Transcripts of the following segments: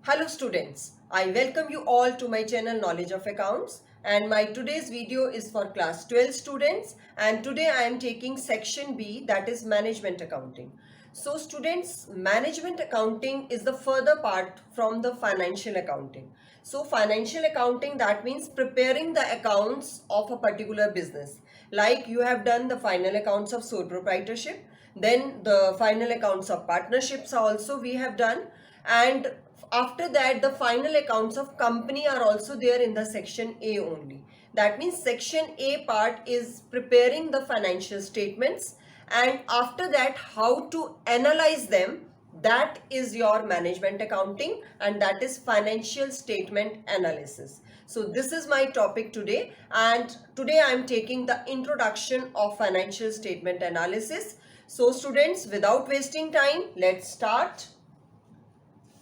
Hello students, I welcome you all to my channel Knowledge of Accounts, and my today's video is for class 12 students, and today I am taking section B, that is management accounting. So students, management accounting is the further part from the financial accounting. So financial accounting, that means preparing the accounts of a particular business. Like you have done the final accounts of sole proprietorship, then the final accounts of partnerships also we have done, and after that the final accounts of company are also there in the section A only. That means section A part is preparing the financial statements, and after that how to analyze them, that is your management accounting, and that is financial statement analysis. So this is my topic today, and today I am taking the introduction of financial statement analysis. So students, without wasting time, let's start.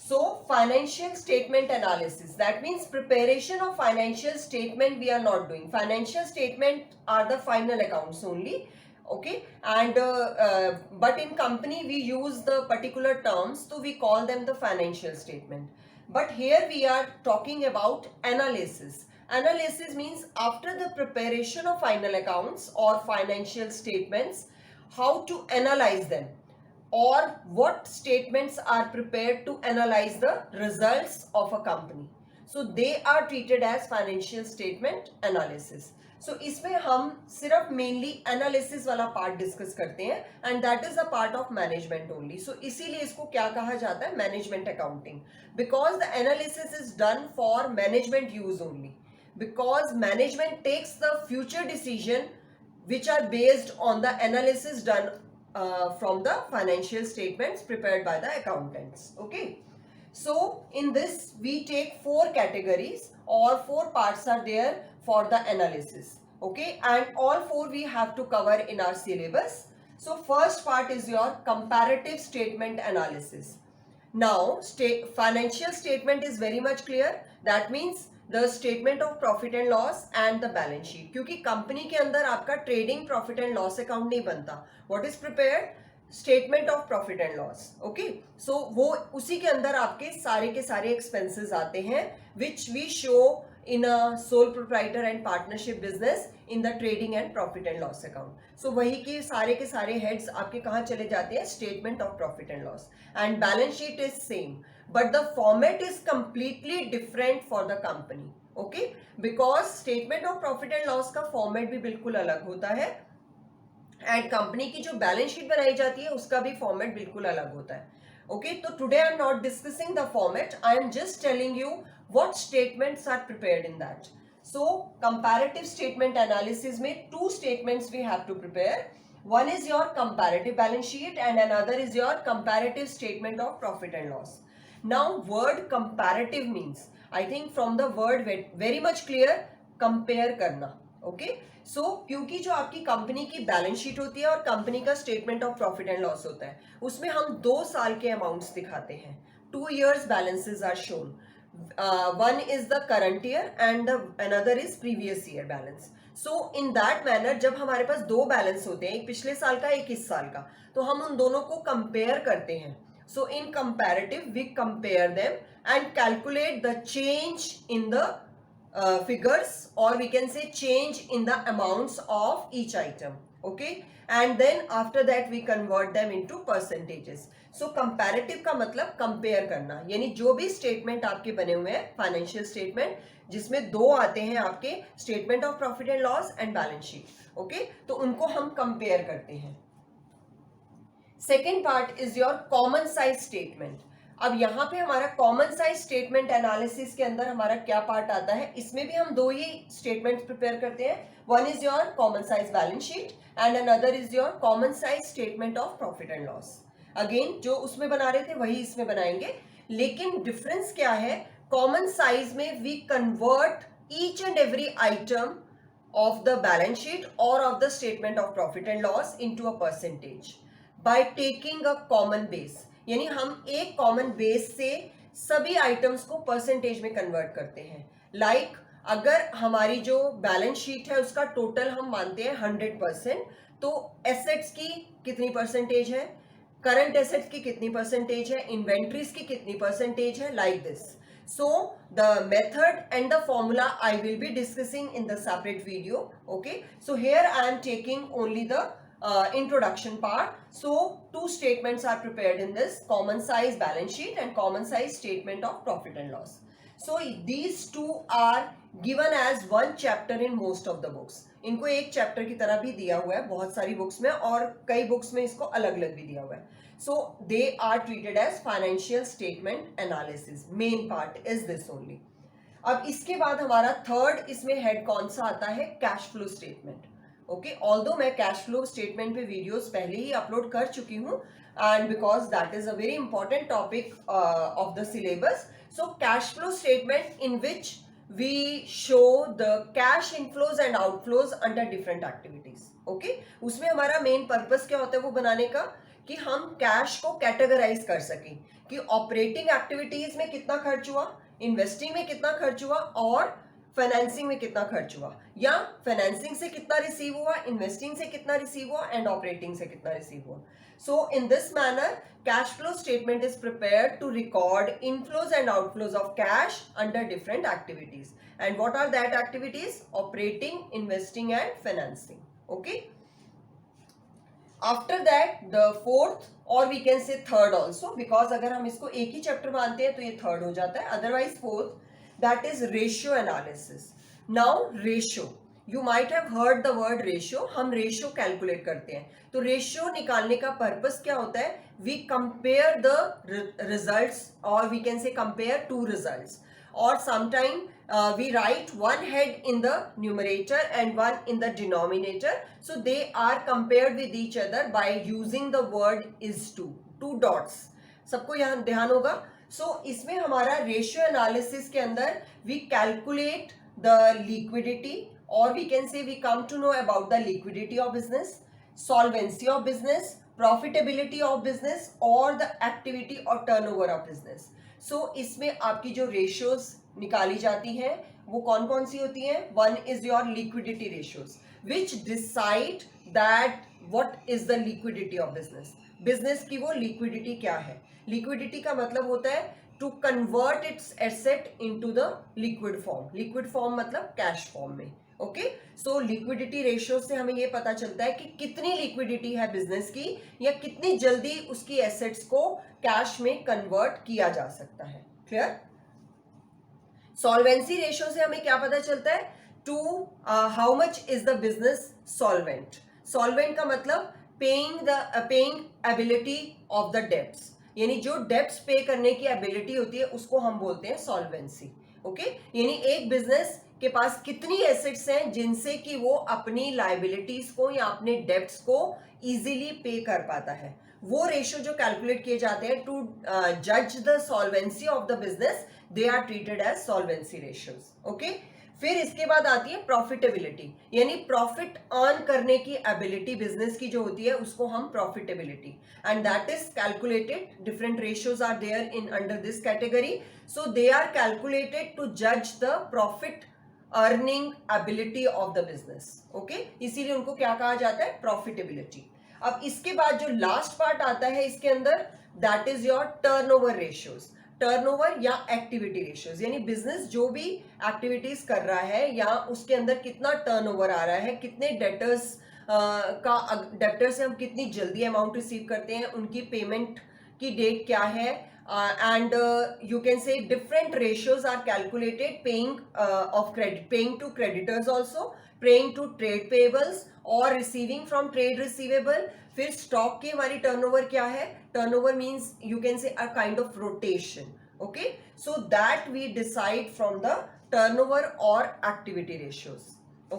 So financial statement analysis, that means preparation of financial statement we are not doing. Financial statement are the final accounts only. Okay, and but in company we use the particular terms, so we call them the financial statement. But here we are talking about analysis. Analysis means after the preparation of final accounts or financial statements, how to analyze them, or what statements are prepared to analyze the results of a company. So they are treated as financial statement analysis. So इसमें हम सिर्फ mainly analysis वाला part discuss करते हैं, and that is a part of management only. So इसीलिए इसको क्या कहा जाता है, management accounting, because the analysis is done for management use only, because management takes the future decision which are based on the analysis done from the financial statements prepared by the accountants. Okay, so in this we take four categories, or four parts are there for the analysis. Okay, and all four we have to cover in our syllabus. So first part is your comparative statement analysis. Now financial statement is very much clear, that means the statement of profit and loss and the balance sheet, क्योंकि company के अंदर आपका trading profit and loss account नहीं बनता. What is prepared, statement of profit and loss. Okay, so वो उसी के अंदर आपके सारे एक्सपेंसेस आते हैं which we show in a sole proprietor and partnership business in the trading and profit and loss account. So वही के सारे heads आपके कहाँ चले जाते हैं, statement of profit and loss, and balance sheet is same, but the format is completely different for the company. Okay, because statement of profit and loss का format भी बिल्कुल अलग होता है, एंड कंपनी की जो बैलेंस शीट बनाई जाती है उसका भी फॉर्मेट बिल्कुल अलग होता है. ओके, तो today I am not discussing the format, I am just telling you what statements are prepared in that. So comparative statement analysis में two statements we have to prepare. One is your comparative balance sheet and another is your comparative statement of profit and loss. Now word comparative means, I think from the word very much clear, compare करना. Okay, सो क्योंकि जो आपकी company की balance sheet होती है और company का statement of profit and loss होता है, उसमें हम 2 साल के अमाउंट्स दिखाते हैं. 2 years balances are shown. One is the current year and the another is previous year balance. So in that manner जब हमारे पास दो बैलेंस होते हैं, एक पिछले साल का एक इस साल का, तो हम उन दोनों को कंपेयर करते हैं. So in comparative we compare them and calculate the change in the figures, or we can say change in the amounts of each item. Okay, and then after that we convert them into percentages. So comparative का मतलब compare करना, यानी जो भी statement आपके बने हुए हैं financial statement, जिसमें दो आते हैं आपके statement of profit and loss and balance sheet. Okay, तो उनको हम compare करते हैं. Second part is your common size statement. अब यहाँ पे हमारा कॉमन साइज स्टेटमेंट एनालिसिस के अंदर हमारा क्या पार्ट आता है, इसमें भी हम दो ही स्टेटमेंट्स प्रिपेयर करते हैं. One is your common size balance sheet and another is your common size statement of profit and loss. Again जो उसमें बना रहे थे वही इसमें बनाएंगे, लेकिन डिफरेंस क्या है, कॉमन साइज में we convert each and every item of the balance sheet or of the statement of profit and loss into a percentage by taking a common base. यानी हम एक कॉमन बेस से सभी items को percentage में convert करते हैं. Like अगर हमारी जो बैलेंस शीट है उसका टोटल हम मानते हैं 100%, तो एसेट्स की कितनी परसेंटेज है, करंट एसेट्स की कितनी परसेंटेज है, इन्वेंट्रीज की कितनी परसेंटेज है, like this. So the method and the formula I will be discussing in the separate video. Okay, so here I am taking only the introduction part. So two statements are prepared in this: common size balance sheet and common size statement of profit and loss. So these two are given as one chapter in most of the books. इनको एक chapter की तरह भी दिया हुआ है बहुत सारी बुक्स में, और कई बुक्स में इसको अलग अलग भी दिया हुआ है. So they are treated as financial statement analysis. Main part is this only. अब इसके बाद हमारा थर्ड इसमें हेड कौन सा आता है, cash flow statement. Okay, although मैं कैश फ्लो स्टेटमेंट पे वीडियोस पहले ही अपलोड कर चुकी हूँ, and because that is a very important topic of the syllabus. So cash flow statement in which we show the cash inflows and outflows under different activities. Okay, उसमें हमारा main purpose क्या होता है वो बनाने का, कि हम कैश को कैटेगराइज कर सकें कि ऑपरेटिंग एक्टिविटीज में कितना खर्च हुआ, इन्वेस्टिंग में कितना खर्च हुआ, और फाइनेंसिंग में कितना खर्च हुआ, या फाइनेंसिंग से कितना रिसीव हुआ, इन्वेस्टिंग से कितना रिसीव हुआ, एंड ऑपरेटिंग से कितना रिसीव हुआ. So in this manner, cash flow statement is prepared to record inflows and outflows of cash under different activities. And what are that activities? Operating, investing and financing. Okay. After that, the fourth or we can say third also, because अगर हम इसको एक ही chapter मानते हैं तो ये third हो जाता है, otherwise fourth, that is ratio analysis. Now ratio, you might have heard the word ratio. हम रेशियो कैलकुलेट करते हैं, तो रेशियो निकालने का पर्पस क्या होता है, वी कंपेयर द रिजल्ट्स, और we can say compare to results, और sometime we write one head in the numerator and one in the denominator, so they are compared with each other by using the word is to, two dots. सबको यहाँ ध्यान होगा. So इसमें हमारा ratio analysis के अंदर we calculate the liquidity, or we can say we come to know about the liquidity of business, solvency of business, profitability of business, or the activity or turnover of business. So इसमें आपकी जो ratios निकाली जाती हैं वो कौन कौन सी होती हैं. One is your liquidity ratios which decide that what is the liquidity of business. Business की वो लिक्विडिटी क्या है. लिक्विडिटी का मतलब होता है to convert its asset into the liquid form. Liquid form मतलब कैश फॉर्म में. ओके, सो लिक्विडिटी रेशियो से हमें ये पता चलता है कि कितनी लिक्विडिटी है बिजनेस की, या कितनी जल्दी उसकी एसेट्स को कैश में कन्वर्ट किया जा सकता है. क्लियर. सॉल्वेंसी रेशियो से हमें क्या पता चलता है, to how much is the business solvent. Solvent का मतलब paying ability of the debts, यानी जो डेब्ट्स पे करने की एबिलिटी होती है उसको हम बोलते हैं सॉल्वेंसी. ओके, यानी एक बिजनेस के पास कितनी एसेट्स हैं जिनसे कि वो अपनी लाइबिलिटीज को या अपने डेब्ट्स को इजीली पे कर पाता है, वो रेशियो जो कैलकुलेट किए जाते हैं टू जज the solvency of the business, they are treated as solvency ratios. Okay, फिर इसके बाद आती है प्रॉफिटेबिलिटी, यानी प्रॉफिट अर्न करने की एबिलिटी बिजनेस की जो होती है उसको हम profitability, and that is calculated. Different ratios are there in under this category, so they are calculated to जज the profit earning ability of the business. Okay, इसीलिए उनको क्या कहा जाता है, प्रॉफिटेबिलिटी. अब इसके बाद जो लास्ट पार्ट आता है इसके अंदर, that is your turnover ratios. Turnover या एक्टिविटी रेशियोज, यानी बिजनेस जो भी एक्टिविटीज कर रहा है या उसके अंदर कितना टर्नओवर आ रहा है, कितने डेटर्स डेटर से हम कितनी जल्दी अमाउंट रिसीव करते हैं, उनकी पेमेंट की डेट क्या है, and you can say different ratios are calculated, paying to creditors also, paying to trade payables or receiving from trade receivable. फिर स्टॉक की हमारी टर्नओवर क्या है, turnover means you can say a kind of rotation. Okay, so that we decide from the turnover और activity ratios.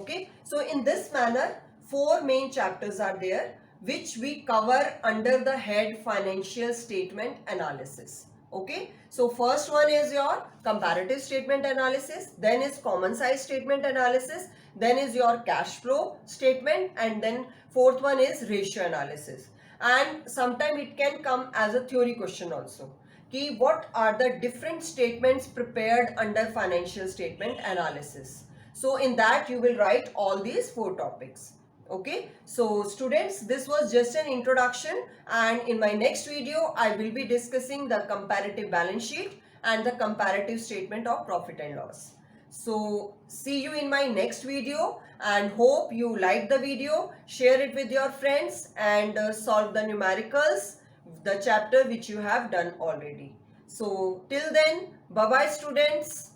Okay, so in this manner 4 main chapters are there which we cover under the head financial statement analysis. Okay, so first one is your comparative statement analysis, then is common size statement analysis, then is your cash flow statement, and then fourth one is ratio analysis. And sometime it can come as a theory question also, ki what are the different statements prepared under financial statement analysis. So in that you will write all these 4 topics. Okay, so students, this was just an introduction, and in my next video I will be discussing the comparative balance sheet and the comparative statement of profit and loss. So see you in my next video, and hope you like the video. Share it with your friends and solve the numericals, the chapter which you have done already. So till then, bye bye students.